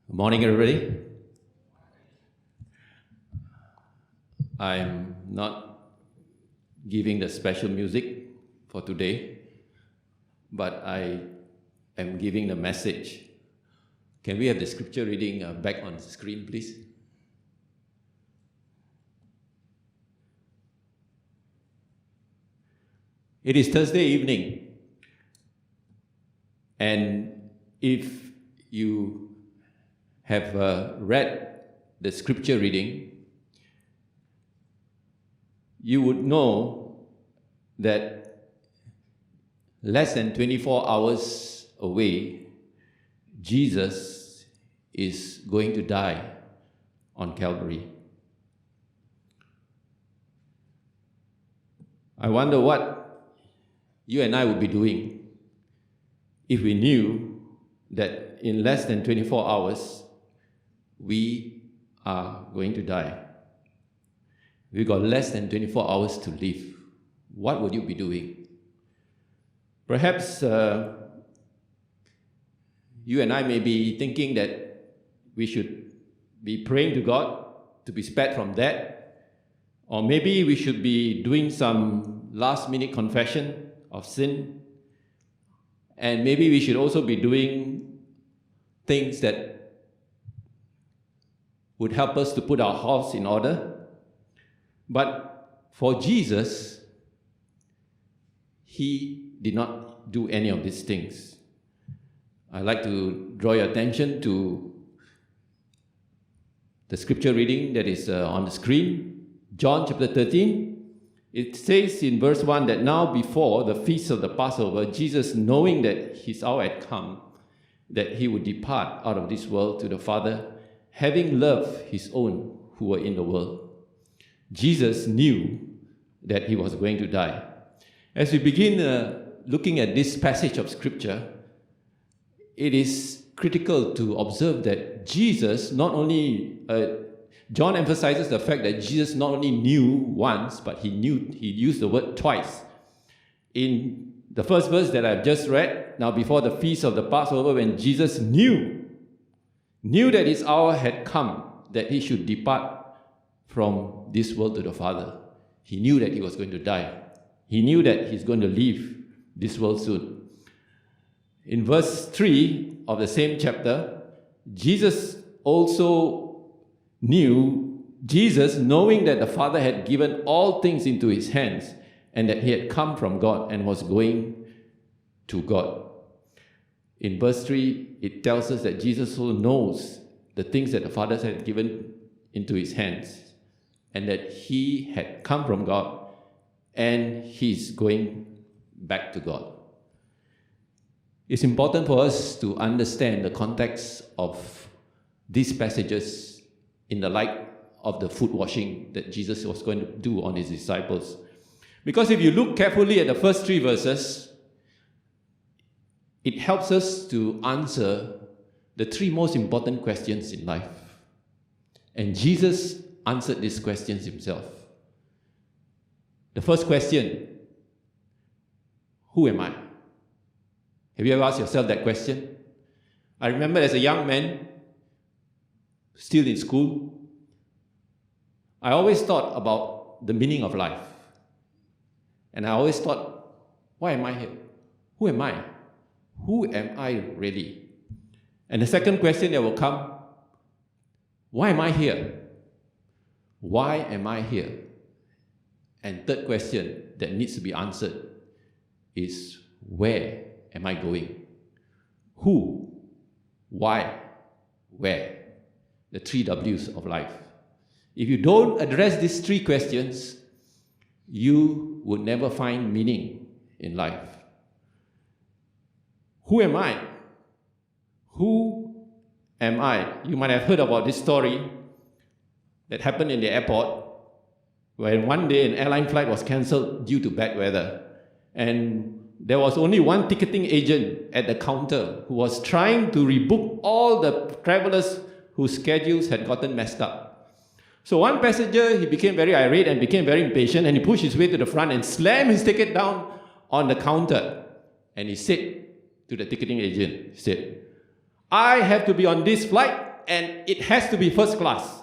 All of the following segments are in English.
Good morning, everybody. I'm not giving the special music for today, but I am giving the message. Can we have the scripture reading back on the screen, please? It is Thursday evening, and if you have read the scripture reading, you would know that less than 24 hours away, Jesus is going to die on Calvary. I wonder what you and I would be doing if we knew that in less than 24 hours, we are going to die. We've got less than 24 hours to live. What would you be doing? Perhaps you and I may be thinking that we should be praying to God to be spared from that, or maybe we should be doing some last-minute confession of sin, and maybe we should also be doing things that would help us to put our house in order. But for Jesus, he did not do any of these things. I'd like to draw your attention to the scripture reading that is on the screen, John chapter 13. It says in verse 1 that now before the feast of the Passover, Jesus, knowing that his hour had come, that he would depart out of this world to the Father, having loved his own who were in the world. Jesus knew that he was going to die. As we begin looking at this passage of scripture, it is critical to observe that Jesus not only, John emphasizes the fact that Jesus not only knew once, but he used the word twice. In the first verse that I've just read, now before the feast of the Passover, when Jesus knew that his hour had come, that he should depart from this world to the Father. He knew that he was going to die. He knew that he's going to leave this world soon. In verse 3 of the same chapter, Jesus, knowing that the Father had given all things into his hands and that he had come from God and was going to God. In verse 3, it tells us that Jesus also knows the things that the Father had given into his hands and that he had come from God and he's going back to God. It's important for us to understand the context of these passages in the light of the foot washing that Jesus was going to do on his disciples. Because if you look carefully at the first three verses, it helps us to answer the three most important questions in life. And Jesus answered these questions himself. The first question, who am I? Have you ever asked yourself that question? I remember as a young man, still in school, I always thought about the meaning of life. And I always thought, why am I here? Who am I? Who am I really? And the second question that will come, why am I here? Why am I here? And third question that needs to be answered is, where am I going? Who, why, where? The three W's of life. If you don't address these three questions, you would never find meaning in life. Who am I? Who am I? You might have heard about this story that happened in the airport when one day an airline flight was cancelled due to bad weather. And there was only one ticketing agent at the counter who was trying to rebook all the travelers whose schedules had gotten messed up. So one passenger, he became very irate and became very impatient, and he pushed his way to the front and slammed his ticket down on the counter. And he said to the ticketing agent, he said, I have to be on this flight and it has to be first class.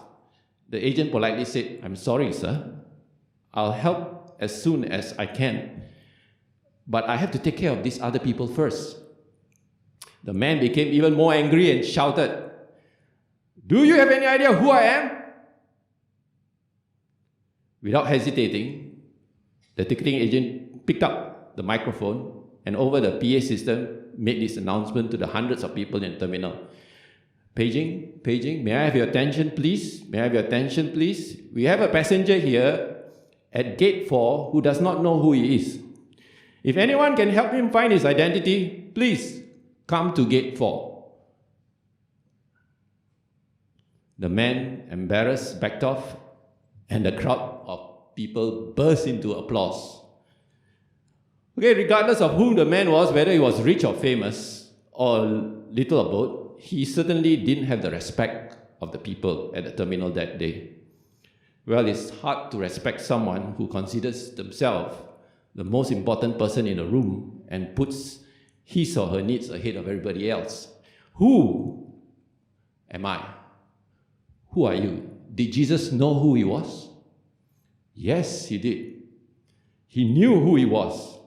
The agent politely said, I'm sorry, sir. I'll help as soon as I can. But I have to take care of these other people first. The man became even more angry and shouted, do you have any idea who I am? Without hesitating, the ticketing agent picked up the microphone and over the PA system made this announcement to the hundreds of people in the terminal. Paging, may I have your attention, please? May I have your attention, please? We have a passenger here at gate 4 who does not know who he is. If anyone can help him find his identity, please come to gate 4. The man, embarrassed, backed off, and the crowd of people burst into applause. Okay, regardless of who the man was, whether he was rich or famous or little or both, he certainly didn't have the respect of the people at the terminal that day. Well, it's hard to respect someone who considers themselves the most important person in the room and puts his or her needs ahead of everybody else. Who am I? Who are you? Did Jesus know who he was? Yes, he did. He knew who he was.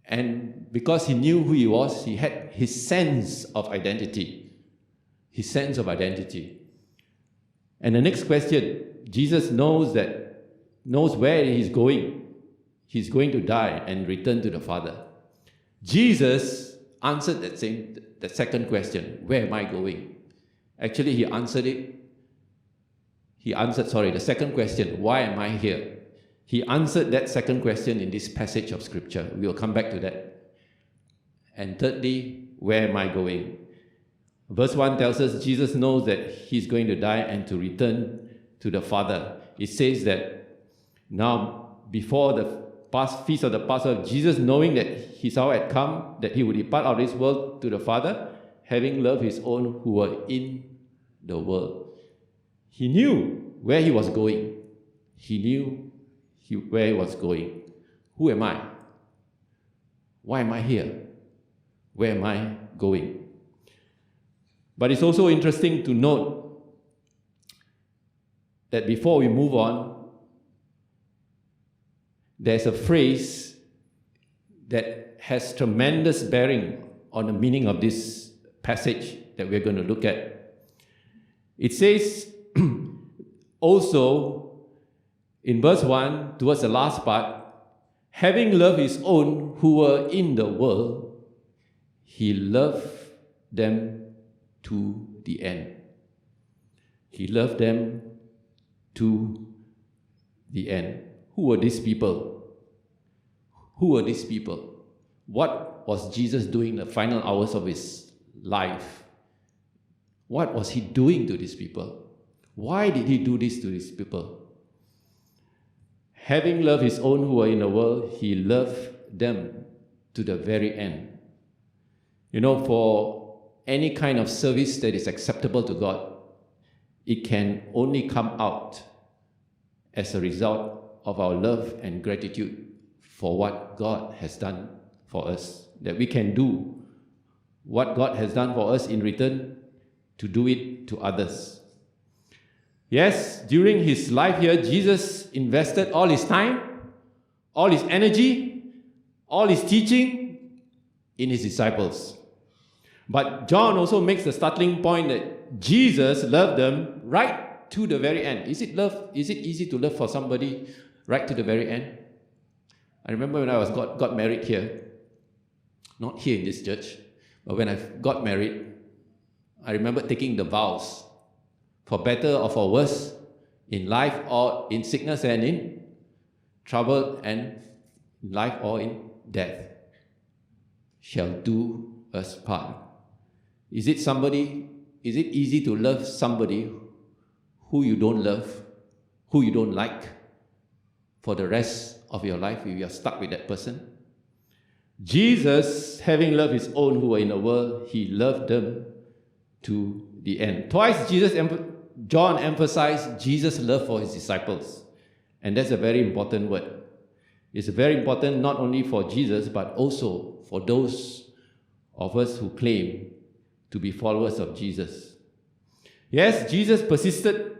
And because he knew who he was, he had his sense of identity. His sense of identity. And the next question, Jesus knows where he's going. He's going to die and return to the Father. Jesus answered that second question, where am I going? Actually, he answered the second question, why am I here? He answered that second question in this passage of Scripture. We will come back to that. And thirdly, where am I going? Verse 1 tells us Jesus knows that he's going to die and to return to the Father. It says that now, before the feast of the Passover, Jesus, knowing that his hour had come, that he would depart out of this world to the Father, having loved his own who were in the world. He knew where he was going. He knew where he was going. Who am I? Why am I here? Where am I going? But it's also interesting to note that before we move on, there's a phrase that has tremendous bearing on the meaning of this passage that we're going to look at. It says, also, in verse 1, towards the last part, having loved his own who were in the world, he loved them to the end. He loved them to the end. Who were these people? Who were these people? What was Jesus doing in the final hours of his life? What was he doing to these people? Why did he do this to these people? Having loved his own who were in the world, he loved them to the very end. You know, for any kind of service that is acceptable to God, it can only come out as a result of our love and gratitude for what God has done for us. That we can do what God has done for us in return to do it to others. Yes, during his life here, Jesus invested all his time, all his energy, all his teaching in his disciples. But John also makes the startling point that Jesus loved them right to the very end. Is it easy to love for somebody right to the very end? I remember when I got married here, not here in this church, but when I got married, I remember taking the vows, for better or for worse, in life or in sickness and in trouble, and in life or in death, shall do us part. Is it easy to love somebody who you don't love, who you don't like, for the rest of your life if you are stuck with that person? Jesus, having loved his own who were in the world, he loved them to the end. Twice John emphasized Jesus' love for his disciples. And that's a very important word. It's very important not only for Jesus, but also for those of us who claim to be followers of Jesus. Yes, Jesus persisted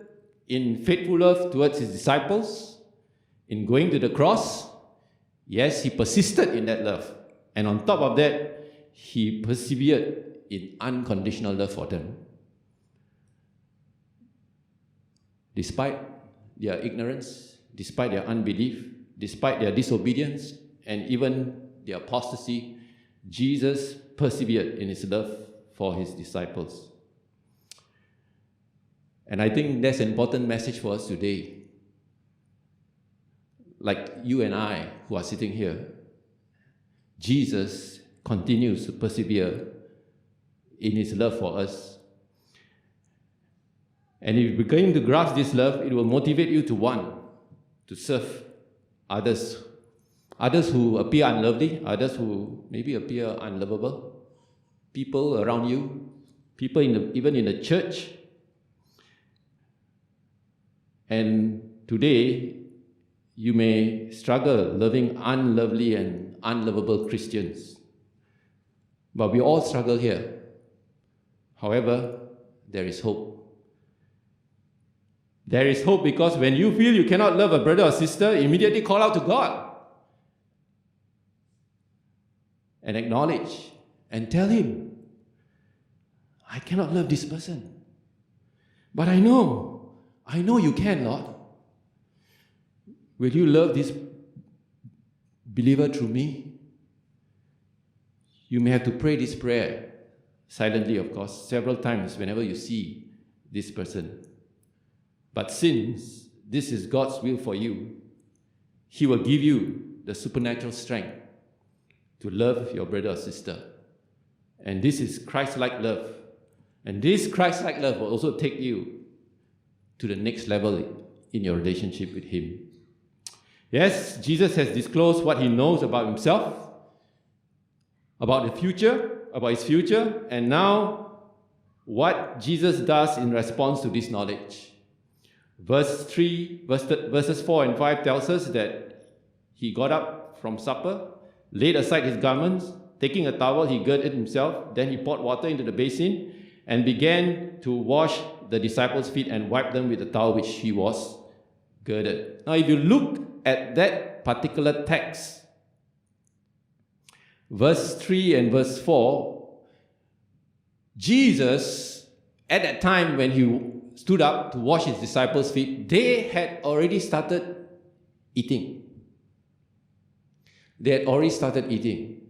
in faithful love towards his disciples, in going to the cross. Yes, he persisted in that love. And on top of that, he persevered in unconditional love for them. Despite their ignorance, despite their unbelief, despite their disobedience, and even their apostasy, Jesus persevered in his love for his disciples. And I think that's an important message for us today. Like you and I who are sitting here, Jesus continues to persevere in his love for us. And if you're going to grasp this love, it will motivate you to want to serve others. Others who appear unlovely, others who maybe appear unlovable, people around you, people even in the church. And today, you may struggle loving unlovely and unlovable Christians. But we all struggle here. However, there is hope. There is hope because when you feel you cannot love a brother or sister, immediately call out to God and acknowledge and tell him, I cannot love this person. But I know you can, Lord. Will you love this believer through me? You may have to pray this prayer silently, of course, several times whenever you see this person. But since this is God's will for you, He will give you the supernatural strength to love your brother or sister. And this is Christ-like love. And this Christ-like love will also take you to the next level in your relationship with Him. Yes, Jesus has disclosed what He knows about Himself, about the future, about His future, and now what Jesus does in response to this knowledge. Verses 4 and 5 tells us that He got up from supper, laid aside His garments, taking a towel, He girded Himself, then He poured water into the basin and began to wash the disciples' feet and wipe them with the towel which He was girded. Now, if you look at that particular text, verse 3 and verse 4, Jesus, at that time when He stood up to wash His disciples' feet, they had already started eating. They had already started eating.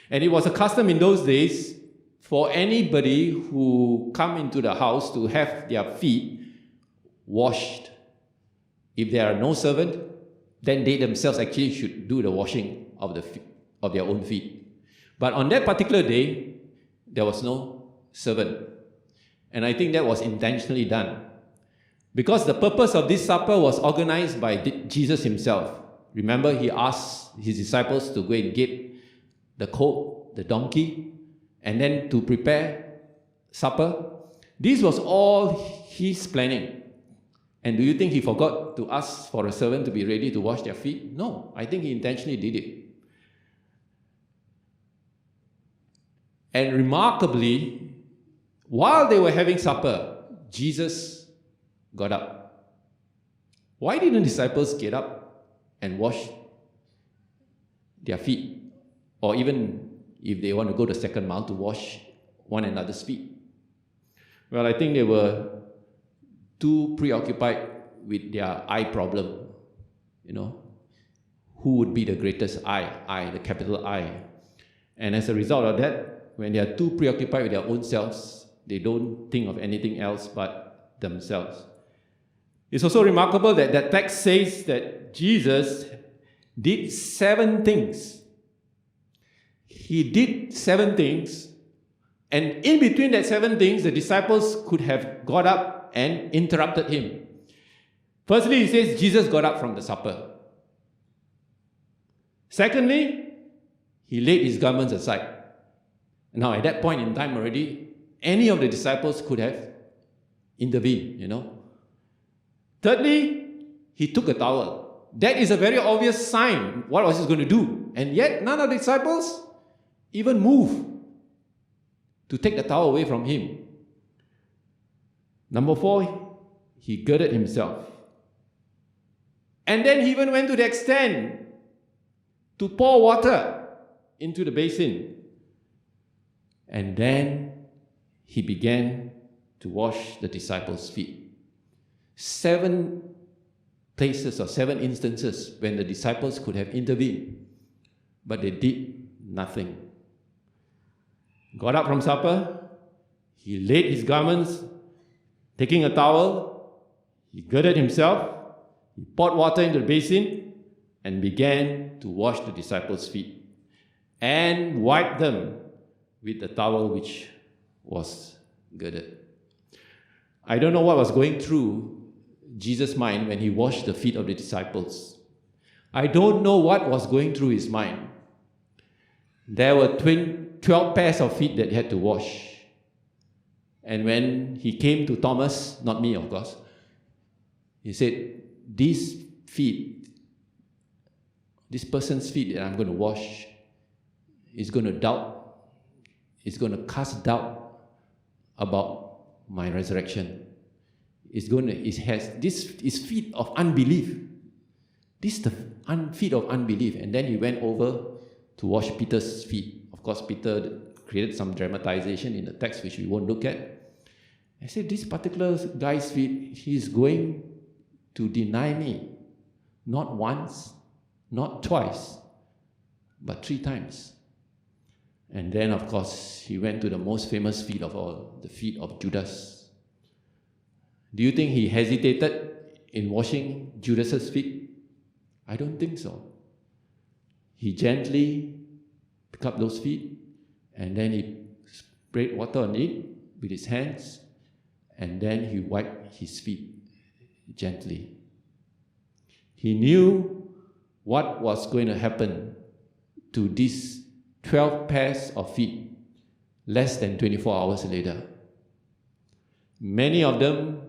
And it was a custom in those days for anybody who come into the house to have their feet washed. If there are no servant, then they themselves actually should do the washing of their own feet. But on that particular day, there was no servant. And I think that was intentionally done. Because the purpose of this supper was organized by Jesus Himself. Remember, He asked His disciples to go and get the colt, the donkey, and then to prepare supper. This was all His planning. And do you think He forgot to ask for a servant to be ready to wash their feet? No, I think He intentionally did it. And remarkably, while they were having supper, Jesus got up. Why didn't the disciples get up and wash their feet? Or even if they want to go the second mile to wash one another's feet? Well, I think they were too preoccupied with their I problem. Who would be the greatest I, the capital I. And as a result of that, when they are too preoccupied with their own selves, they don't think of anything else but themselves. It's also remarkable that that text says that Jesus did 7 things. He did 7 things, and in between that 7 things, the disciples could have got up and interrupted Him. Firstly, He says Jesus got up from the supper. Secondly, He laid His garments aside. Now, at that point in time already, any of the disciples could have intervened, Thirdly, He took a towel. That is a very obvious sign. What was He going to do? And yet, none of the disciples even moved to take the towel away from Him. Number 4, he girded himself. And then he even went to the extent to pour water into the basin. And then he began to wash the disciples' feet. 7 places or 7 instances when the disciples could have intervened, but they did nothing. Got up from supper, he laid his garments, taking a towel, he girded himself, he poured water into the basin and began to wash the disciples' feet and wiped them with the towel which was girded. I don't know what was going through Jesus' mind when he washed the feet of the disciples. I don't know what was going through his mind. There were 12 pairs of feet that he had to wash. And when he came to Thomas, not me of course, he said, these feet, this person's feet that I'm going to wash is going to doubt, is going to cast doubt about my resurrection. It has this is feet of unbelief. This is the feet of unbelief. And then he went over to wash Peter's feet. Of course, Peter created some dramatization in the text which we won't look at. I said, this particular guy's feet, he's going to deny me. Not once, not twice, but 3 times. And then, of course, he went to the most famous feet of all, the feet of Judas. Do you think he hesitated in washing Judas's feet? I don't think so. He gently picked up those feet, and then he sprayed water on it with his hands, and then he wiped his feet gently. He knew what was going to happen to these 12 pairs of feet less than 24 hours later. Many of them,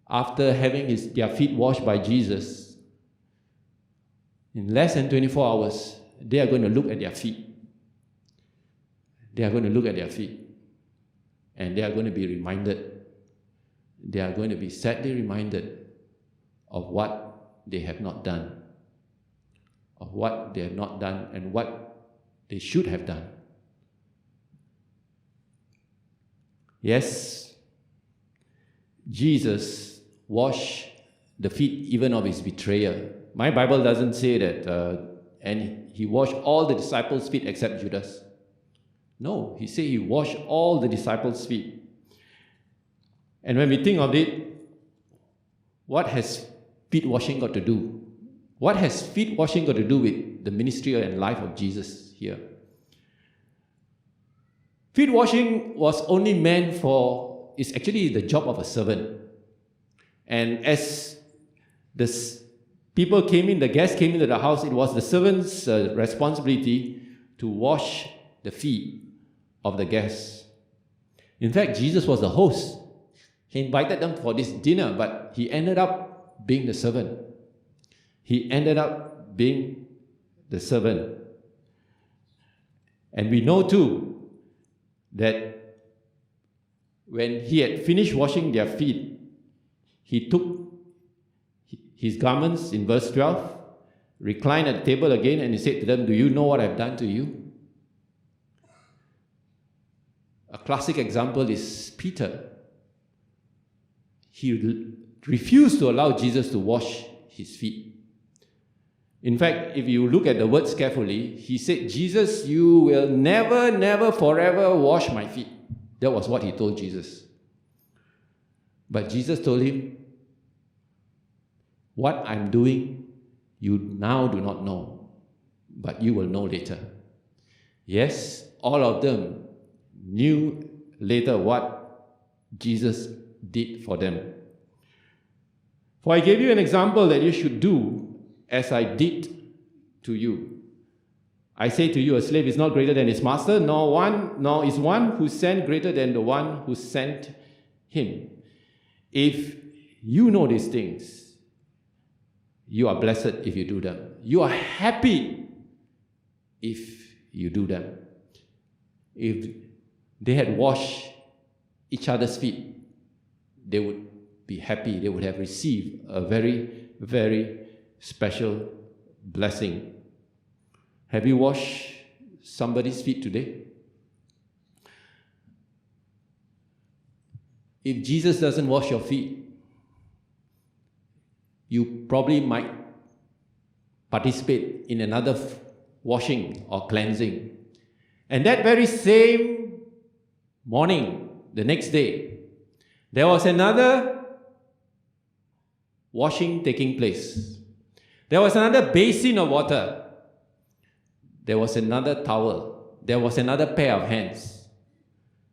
after having their feet washed by Jesus, in less than 24 hours, they are going to look at their feet. They are going to look at their feet, and they are going to be reminded. They are going to be sadly reminded of what they have not done, of what they have not done and what they should have done. Yes, Jesus washed the feet even of his betrayer. My Bible doesn't say that, and he washed all the disciples' feet except Judas. No, he said he washed all the disciples' feet. And when we think of it, what has feet washing got to do? What has feet washing got to do with the ministry and life of Jesus here? Feet washing was only meant for, it's actually the job of a servant. And as the people came in, the guests came into the house, it was the servant's responsibility to wash the feet of the guests. In fact, Jesus was the host. He invited them for this dinner, but he ended up being the servant. He ended up being the servant. And we know too that when he had finished washing their feet, he took his garments in verse 12, reclined at the table again, and he said to them, "Do you know what I've done to you?" A classic example is Peter. He refused to allow Jesus to wash his feet. In fact, if you look at the words carefully, he said, "Jesus, you will never, never, forever wash my feet." That was what he told Jesus. But Jesus told him, "What I'm doing, you now do not know, but you will know later." Yes, all of them knew later what Jesus did for them. "For I gave you an example that you should do as I did to you. I say to you, a slave is not greater than his master, nor is one who sent greater than the one who sent him. If you know these things, you are blessed if you do them. You are happy if you do them." If they had washed each other's feet, they would be happy. They would have received a very, very special blessing. Have you washed somebody's feet today? If Jesus doesn't wash your feet, you probably might participate in another washing or cleansing. And that very same morning, the next day, there was another washing taking place. There was another basin of water. There was another towel. There was another pair of hands.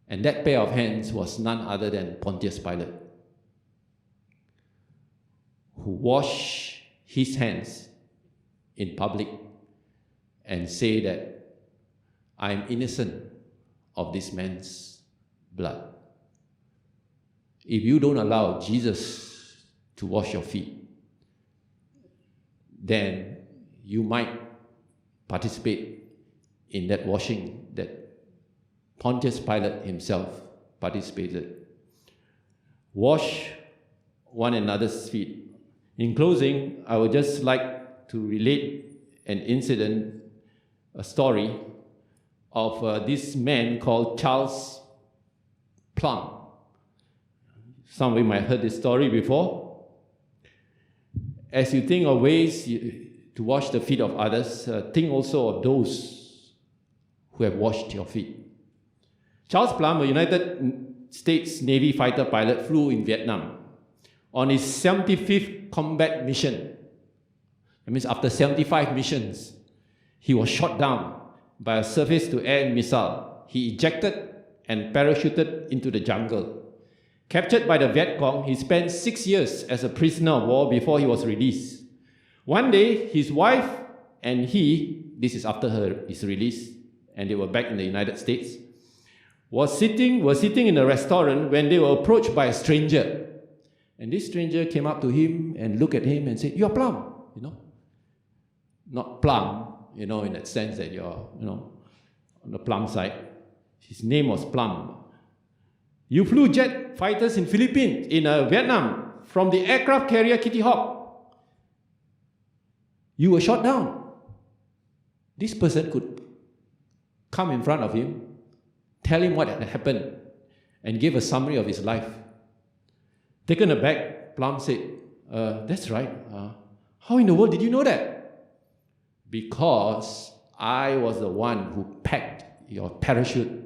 And that pair of hands was none other than Pontius Pilate, who washed his hands in public and say that I am innocent of this man's blood. If you don't allow Jesus to wash your feet, then you might participate in that washing that Pontius Pilate himself participated. Wash one another's feet. In closing, I would just like to relate an incident, a story of this man called Charles Plum. Some of you might have heard this story before. As you think of ways to wash the feet of others, think also of those who have washed your feet. Charles Plum, a United States Navy fighter pilot, flew in Vietnam on his 75th combat mission. That means after 75 missions, he was shot down by a surface-to-air missile. He ejected and parachuted into the jungle. Captured by the Viet Cong, he spent 6 years as a prisoner of war before he was released. One day, his wife and he, this is after his release, and they were back in the United States, were sitting in a restaurant when they were approached by a stranger. And this stranger came up to him and looked at him and said, "You're Plum," Not Plum, in that sense that you're, on the plum side. His name was Plum. "You flew jet fighters in Vietnam from the aircraft carrier Kitty Hawk. You were shot down." This person could come in front of him, tell him what had happened, and give a summary of his life. Taken aback, Plum said, "That's right. How in the world did you know that?" "Because I was the one who packed your parachute."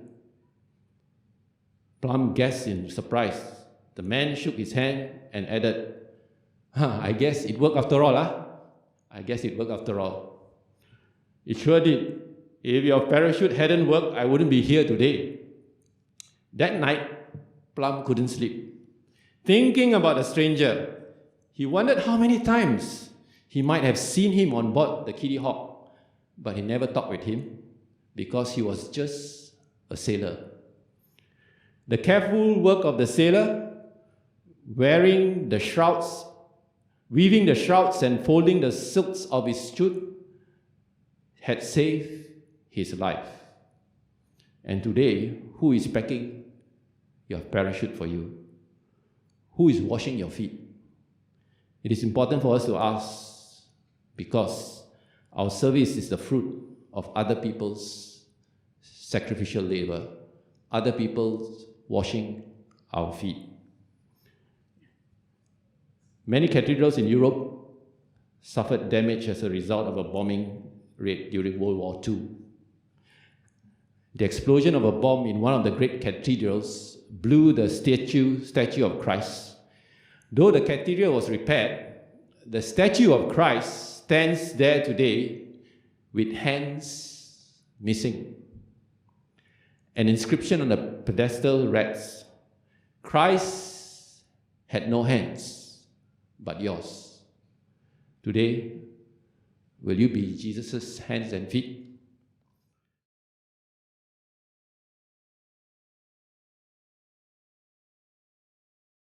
Plum guessed in surprise. The man shook his hand and added, "I guess it worked after all, I guess it worked after all." It sure did. If your parachute hadn't worked, I wouldn't be here today. That night, Plum couldn't sleep. Thinking about the stranger, he wondered how many times he might have seen him on board the Kitty Hawk, but he never talked with him because he was just a sailor. The careful work of the sailor, weaving the shrouds and folding the silks of his suit, had saved his life. And today, who is packing your parachute for you? Who is washing your feet? It is important for us to ask, because our service is the fruit of other people's sacrificial labor, other people's washing our feet. Many cathedrals in Europe suffered damage as a result of a bombing raid during World War II. The explosion of a bomb in one of the great cathedrals blew the statue of Christ. Though the cathedral was repaired, the statue of Christ stands there today with hands missing. An inscription on the pedestal reads, "Christ had no hands, but yours." Today, will you be Jesus' hands and feet?